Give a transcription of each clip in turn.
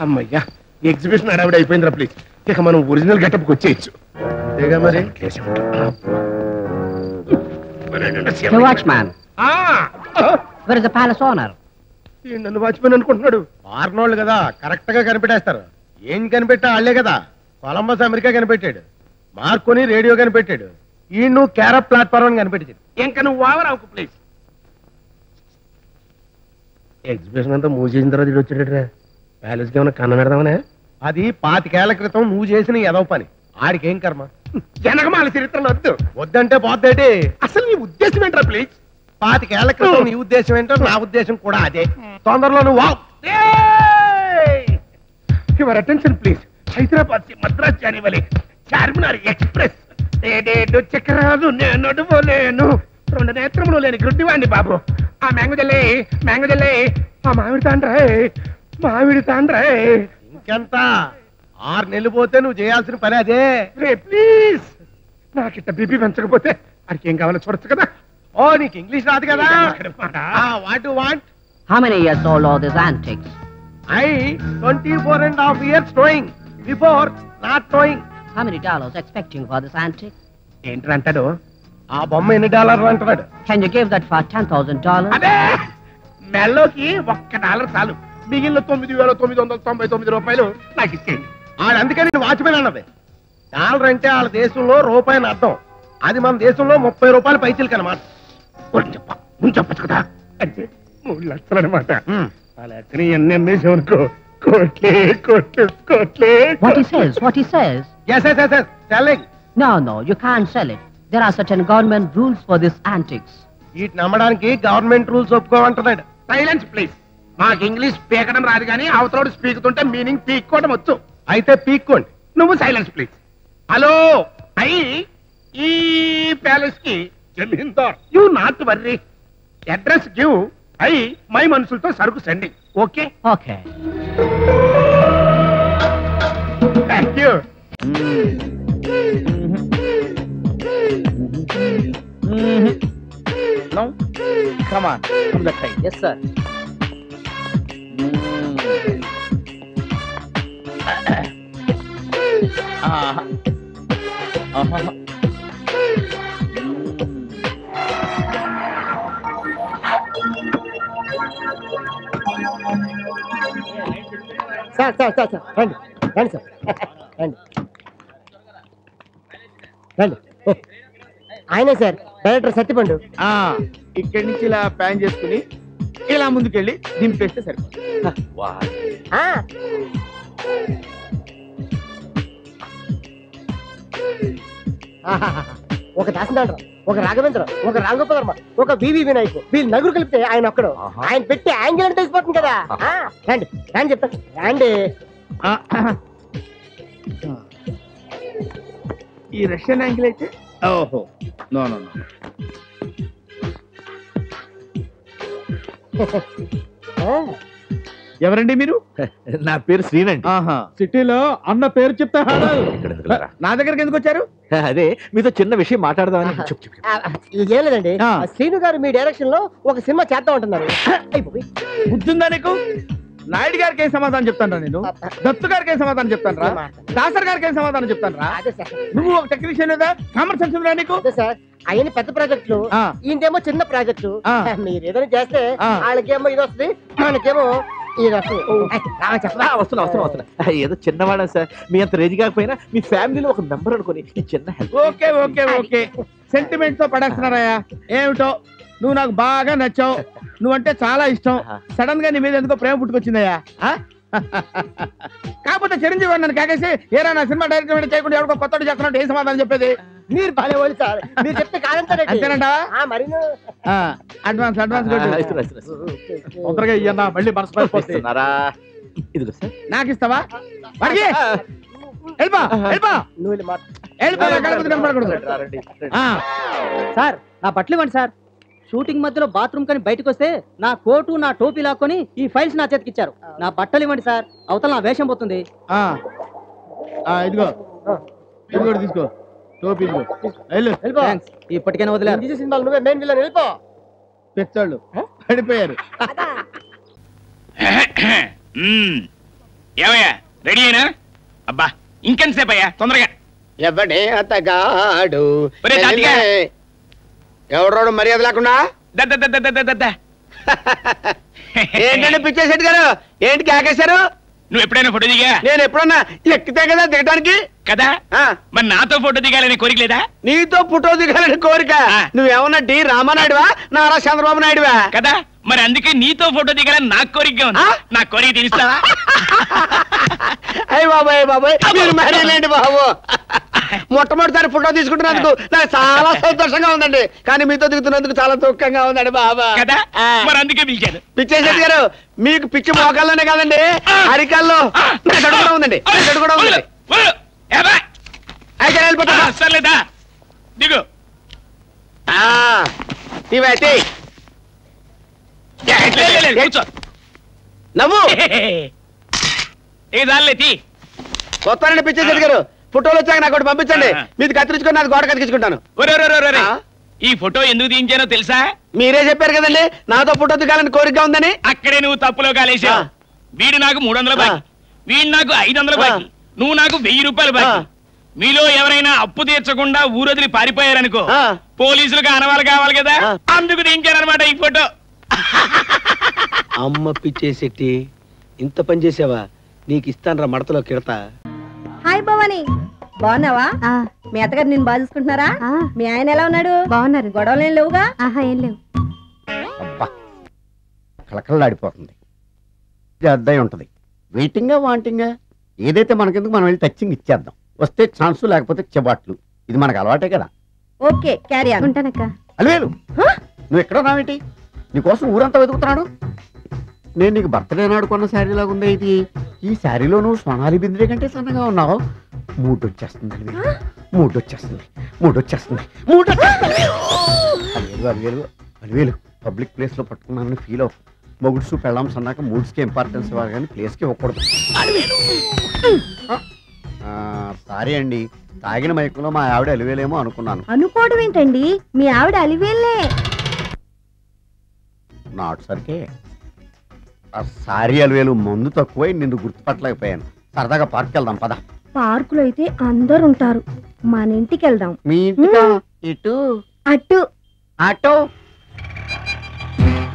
అమ్మయ్యా ఎగ్జిబిషన్ అడవిడ అయిపోయిందిరా ప్లీజ్. ఇక మనం ఒరిజినల్ గెటప్కి వచ్చేయచ్చు. అంతేగా మరి. నన్ను వాచ్మెన్ అనుకుంటున్నాడు. వారినోళ్ళు కదా కరెక్ట్ గా కనిపెట్టేస్తారు. ఏం కనిపెట్టా వాళ్లే కదా. కొలంబస్ అమెరికా కనిపెట్టాడు, మార్కోని రేడియో కనిపెట్టాడు, ఈ నువ్వు క్యారప్ ప్లాట్ఫామ్ కనిపెట్టాడు. ఇంకా నువ్వు ఓవర్ అవ్వకు ప్లీజ్. ఎగ్జిబిషన్ అంతా మూసేసిన తర్వాత ఇది వచ్చేటట్రా. ప్యాలెస్కి ఏమైనా కన్న పెడదామనే? అది 25 ఏళ్ల క్రితం నువ్వు చేసిన ఎదవ పని. ఆడికేం కర్మ. జనగమాల చరిత్రలో వద్దు. వద్దంటే పోద్దేటి. అసలు నీ ఉద్దేశం ఏంట్రా ప్లీజ్? 25 ఏళ్ల క్రితం నీ ఉద్దేశం ఏంటో నా ఉద్దేశం కూడా అదే. తొందరలో నువ్వు your attention please. Hyderabad Madras జానివలి చార్మినార్ ఎక్స్ప్రెస్. చక్రాలు నేను నడువలేను, 2 నేత్రములు లేని గుడ్డివాణ్ణి బాబు. ఆ మ్యాంగోజల్లే ఆ మామిడి తాండ్రే. ఇంకెంత 6 నెలలు పోతే నువ్వు చేయాల్సిన పని అదే. రే ప్లీజ్, నాకిట్ట బీపీ పెంచకపోతే అడికి ఏం కావాలో చూడొచ్చు కదా. ఓ నీకు ఇంగ్లీష్ రాదు కదా. What you want? How many years old are these antiques? I 24.5 years towing. Before not towing. How many dollars expecting for this antique? ఏంటి అంటాడు? ఆ బొమ్మ ఎన్ని డాలర్లు అంటున్నాడు. Can you give that for $10,000? అదే మెల్లోకి $1 చాలు. మిగిలిన 9,999 రూపాయలు నాకు ఇచ్చేయండి. అందుకని నేను వాచ్మెన్ అన్నది. డాలర్ అంటే వాళ్ళ దేశంలో రూపాయని అర్థం. అది మన దేశంలో 30 రూపాయలు పైసలు కనమాట. చెప్పచ్చు కదా. అంటే 3 లక్షలు అనమాట. అలా ఎన్ని అమ్మేసామనుకో కోట్లే. What he says? Yes. Selling. No, you can't sell it. There are certain government rules for this antiques. వీటి నమ్మడానికి గవర్నమెంట్ రూల్స్ ఒప్పుకోమంటున్నాడు. Silence please. మాకు ఇంగ్లీష్ పీకడం రాదు కానీ అవతలోడు స్పీకుతుంటే మీనింగ్ పీక్కోవడం వచ్చు. అయితే పీక్కోండి. నువ్వు సైలెన్స్ ప్లీజ్. హలో ఈ ప్యాలెస్ కి zamindar. You not worry. Address give. My మనుషులతో సరుకు sending. Okay. Thank you. No? Come on, from that side. Yes, sir. Sir రండి సార్. రండి. ఆయనే సార్ డైరెక్టర్ సత్తిపండు. ఇక్కడి నుంచి ఇలా ప్యాన్ చేసుకుని ఇలా ముందుకెళ్ళి దింపేస్తే సరిపోతుంది. ఒక దాసనాథరావు, ఒక రాఘవేంద్ర, ఒక రాంగోపాలవర్మ, ఒక వివి వినాయక్, వీళ్ళు నలుగురు కలిపితే ఆయన ఒక్కడు. ఆయన పెట్టి యాంగిల్ అంటే తెలిసిపోతుంది కదా. రండి చెప్తా. రండి. ఈ రష్యన్ యాంగిల్ అయితే ఓహో నో ఎవరండి మీరు? నా పేరు శ్రీనండి. సిటీలో అన్న పేరు చెప్తా నా దగ్గరికి ఎందుకు వచ్చారు? అదే మీతో చిన్న విషయం మాట్లాడదామని. ఏం లేదండి, శ్రీను గారు మీ డైరెక్షన్ లో ఒక సినిమా చేద్దాం అంటున్నారు. బుద్ధిందా నీకు? నాయుడు గారికి ఏం సమాధానం చెప్తాను రా నేను? దత్తు గారికి ఏం సమాధానం చెప్తాను రా? దాసర్ గారికి ఏం సమాధానం చెప్తాను రా? నువ్వు ఒక టెక్నీషియన్ లేదా? కామన్ సెన్స్ రా నీకు? సార్ ఆయన పెద్ద ప్రాజెక్టులు, ఈయనకేమో చిన్న ప్రాజెక్టు. మీరు ఏదైనా చేస్తే వాళ్ళకేమో ఇది వస్తుంది, మనకేమో ఇది వస్తుంది. వస్తున్నా. ఏదో చిన్నవాడా సార్, మీ అంత రేంజ్ కాకపోయినా మీ ఫ్యామిలీలో ఒక మెంబర్ అనుకుని ఈ చిన్న హెల్ప్. ఓకే సెంటిమెంట్ తో పడేస్తున్నారయ్యా. ఏమిటో నువ్వు నాకు బాగా నచ్చావు, నువ్వంటే చాలా ఇష్టం. సడన్ గా నీ మీద ఎందుకో ప్రేమ పుట్టుకొచ్చిందయ్యా. కాకపోతే చిరంజీవి నన్ను కాకేసి ఏరా నా సినిమా డైరెక్టర్ చేయకుండా ఎవరికో కొత్త చేస్తున్నట్టు ఏ సమాధానం చెప్పేది? మీరు బాగాలేదు సార్, మీరు చెప్తే కాదంటారా? మరి అడ్వాన్స్ తొందరగా ఇయ్యన్నా, మళ్ళీ మనసు పడిపోతున్నారా? ఇదిగో సార్. నాకు ఇస్తావా? సార్ నా బట్టలు ఇవ్వండి సార్. షూటింగ్ మధ్యలో బాత్రూమ్ కని బయటకు వస్తే నా కోటు నా టోపీ లాక్కొని ఈ ఫైల్స్ నా చేతికి ఇచ్చారు. నా బట్టలు ఇవ్వండి సార్, అవతల నా వేషం పోతుంది. ఇదిగో తీసుకో, టోపీ ఇప్పటికైనా వదిలేదు. నువ్వే మెయిన్ విలన్, వెళ్ళిపో. పెచ్చాళ్ళు పడిపోయారు. ఏమయ్యా రెడీ అయినా? అబ్బా ఇంకెంతసేపు అయ్యా, తొందరగా. ఎవడే అతగాడు ఒరే తాతిగా. ఎవడోడు మర్యాద లేకుండా ఏంటంటే పిచ్చేశెట్టి గారు, ఏంటి కేకేశారు? నువ్వు ఎప్పుడైనా ఫోటో దిగా? నేను ఎప్పుడన్నా ఎక్కితే కదా దిగడానికి కదా. ఆ, మరి నాతో ఫోటో దిగాలని కోరిక లేదా? నీతో ఫోటో దిగాలని కోరిక. నువ్వేమన్నా డి రామానాయుడువా, నారా చంద్రబాబు నాయుడువా? కదా, మరి అందుకే నీతో ఫోటో దిగాలని నాకు కోరిక ఉంది. నా కోరిక తీరుస్తావా? అయ్య బాబాయ్ బాబాయ్, మీరు మరేలేండి బాబు. మొట్టమొదటిసారి ఫోటో తీసుకుంటున్నందుకు నాకు చాలా సంతోషంగా ఉందండి, కానీ మీతో దిగుతున్నందుకు చాలా దుఃఖంగా ఉందండి బాబా. కదా, మరి అందుకే పిలిచాను. పిచ్చేశెట్టి గారు, మీకు పిచ్చి మోకాల్లోనే కాదండి, అరికాల్లో మెదడు కూడా ఉందండి, మెదడు కూడా ఉందండి. అయితే వెళ్ళిపోతా. సర్లేదా, దిగు. ఇవైతే కూర్చో. నవ్వు ఏ దానిలే తీ. వస్తానండి పిచ్చేశెట్టి గారు, ఫోటోలు వచ్చాక నాకు ఒకటి పంపించండి, మీది కత్తిరించుకొని నాది గోడ కత్తిరించుకుంటాను. ఈ ఫోటో ఎందుకు తీయించానో తెలుసా? మీరే చెప్పారు కదండి నాతో ఫోటో దిగాలని కోరిక ఉందని. అక్కడే నువ్వు తప్పులో కాలేసావు. వీడు నాకు 300 బాకీ, వీడు నాకు 500 బాకీ, నువ్వు నాకు 1000 రూపాయలు బాకీ. మీలో ఎవరైనా అప్పు తీర్చకుండా ఊరొదిలి పారిపోయారనుకో, పోలీసులకు అనవాళ్ళు కావాలి కదా, అందుకు తీయించానమాట ఈ ఫోటో. అమ్మ పిచ్చేశెట్టి, ఇంత పని చేసావా? నీకు ఇస్తాను రా మడతలో కిడతా. హాయ్ భవాని, బాగున్నావా? మీ అత్తగారు నేను బాగా చూసుకుంటున్నారా? మీ ఆయన ఎలా ఉన్నాడు? బాగున్నారు. గొడవలు ఏం లేవుగా? ఏం లేవు. అబ్బా కలకలలాడిపోతుంది. అద్దయి ఉంటది. వెయిటింగా వాంటింగా ఏదైతే మనకెందుకు, మనం వెళ్ళి టచ్చింగ్ ఇచ్చేద్దాం. వస్తే ఛాన్సు, లేకపోతే చెబాట్లు. ఇది మనకు అలవాటే కదా. Okay, carry on. ఉంటానక్క. అలివేలు, నువ్వు ఎక్కడ ఉన్నావేంటి? నీకోసం ఊరంతా వెతుకుతున్నాడు. నేను నీకు బర్త్డే నాడు కొన్న శారీ లాగా ఉందే ఇది. ఈ శారీలో నువ్వు సోనాలి బింద్రే కంటే సన్నగా ఉన్నావు. మూడు వచ్చేస్తుంది అలివేలు, మూడు వచ్చేస్తుంది, మూడు వచ్చేస్తుంది, మూడు అలివేలు అలివేలు. పబ్లిక్ ప్లేస్ లో పట్టుకున్నానని ఫీల్ అవ్వు. మొగుడ్సు పెళ్ళాం సన్నాక మూడ్స్కి ఇంపార్టెన్స్ ఇవ్వాలి కానీ ప్లేస్కి ఇవ్వకూడదు. సారీ అండి, తాగిన మైకులో మా ఆవిడ అలివేలేమో అనుకున్నాను. అనుకోవడం ఏంటండి, మీ ఆవిడ అలివేలే. నాట్ సరికే. సారీ అలివేలు, మందు తక్కువై నిన్ను గుర్తుపట్టలేకపోయాను. సరదాగా పార్క్కి వెళ్దాం పద. పార్కులో అయితే అందరు ఉంటారు, మన ఇంటికి వెళ్దాం. మీ ఇంటికా? ఇటు అటు ఆటో.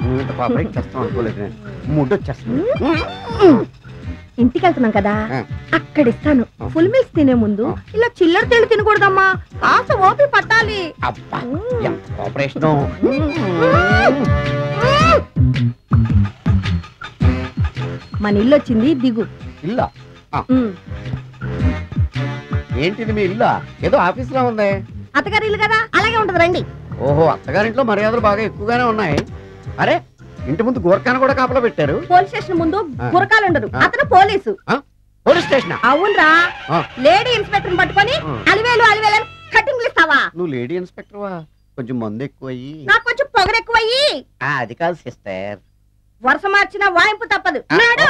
నువ్వు ఇంత పాపకి చేస్తాం అనుకోలేదు నేను. మూడు వచ్చేస్తుంది. ఇంటికి వెళ్తున్నాం కదా, అక్కడ ఇస్తాను. ఫుల్ మీల్స్ తినే ముందు ఇలా చిల్లర తెళ్ళు తినకూడదమ్మా, కాస్త ఓపి పట్టాలి. అబ్బా ఎంత కోఆపరేషన్. మన ఇల్లు వచ్చింది, దిగు. ఇల్లా? ఏంటిది మీ ఇల్లా? ఏదో ఆఫీస్ లో ఉంది. అత్తగారి ఇల్లు కదా, అలాగే ఉంటది, రండి. ఓహో, అత్తగారింట్లో మర్యాదలు బాగా ఎక్కువగానే ఉన్నాయి. అరే, ఇంటి ముందు గోర్ఖాను కూడా కాపలా పెట్టారు. పోలీస్ స్టేషన్ ముందు గురకాలు ఉండరు, అతను పోలీసు. Police station? అవునరా, లేడీ ఇన్స్పెక్టర్ పట్టుకొని అలివేలు అలివేలు కటింగ్లు ఇస్తావా? నువ్వు లేడీ ఇన్స్పెక్టర్ వా? కొంచెం మందు ఎక్కువయ్యి. నాకు కొంచెం పొగరు ఎక్కువయ్యి. అది కాదు సిస్టర్, వరుస మార్చిన వాయింపు తప్పదు. నాడు